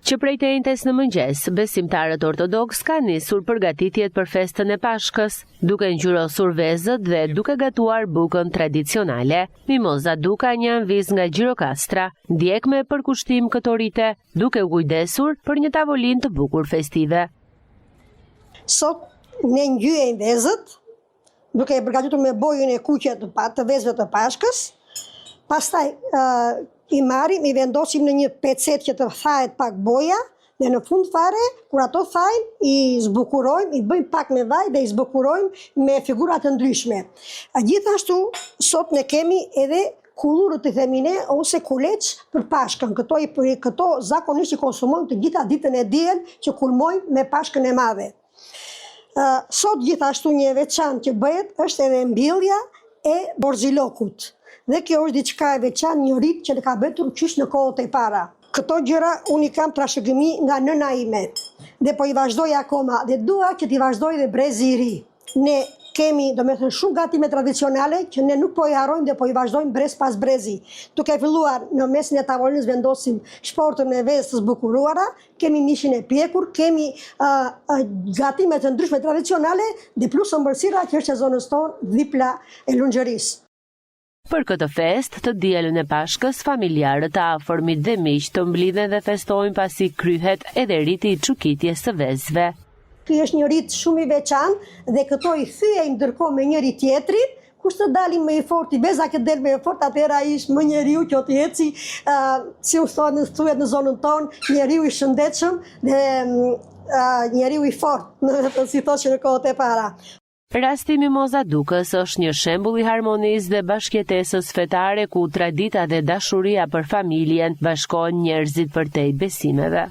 Që prej të njëjtës në mëngjes, besimtarët ortodoks kanë nisur përgatitjet për festën e Pashkës, duke ngjyrosur vezët dhe duke gatuar bukën tradicionale. Mimoza Duka një anviz nga Gjirokastra, ndjek me përkushtim këto rite, duke u kujdesur për një tavolinë të bukur festive. Sot ne ngjyejmë vezët, duke e përgatitur me bojën e kuqe të vezëve të Pashkës. Pastaj i marrim, i vendosim në një pecet që të thahet pak boja, dhe në fund fare, kur ato thajnë, i zbukurojmë, i bëjmë pak me vaj dhe i zbukurojmë me figura të ndryshme. Gjithashtu, sot ne kemi edhe kullurët të themine ose kuleç për Pashkën. Këto zakonisht i konsumojmë të gjitha ditën e diel që kulmojmë me Pashkën e Madhe. Sot gjithashtu një veçantë që bëhet është edhe mbillja e borzilokut. Dhe kjo është diçka e veçantë, një rit që ka bëtur qysh në kohët e para. Këto gjëra unë i kam trashëgimi nga nëna ime dhe po i vazhdoj akoma dhe dua që t'i vazhdoj dhe brezi i ri. Ne kemi shumë gatime tradicionale që ne nuk po i harrojmë dhe po i vazhdojmë brez pas brezi. Duke filluar në mesin e tavolinës vendosim shportën e vezë të zbukuruara, kemi mishin e pjekur, kemi gatime të ndryshme tradicionale dhe plus ëmbëlsira që është sezonës tonë dhipla e lunxherisë. Për këtë fest të dielën e Pashkës, familjarët e afërmit dhe miq të mblidhen dhe festojnë pasi kryhet edhe riti i çukitjes së vezëve. Ky është një rit shumë i veçantë dhe këto i thyejmë ndërkohë me njëri tjetrin. Kush të dalim më i fortë, beza që del më i fortë, atëherë ai është më njeriu që të eci, si u thuhet në zonën tonë, njeriu i shëndetshëm dhe njeriu i fortë, si thoshë në kohët e para. Rasti Mimoza Dukës është një shembull i harmonisë dhe bashkëjetesës fetare ku tradita dhe dashuria për familjen bashkojnë njerëzit përtej besimeve.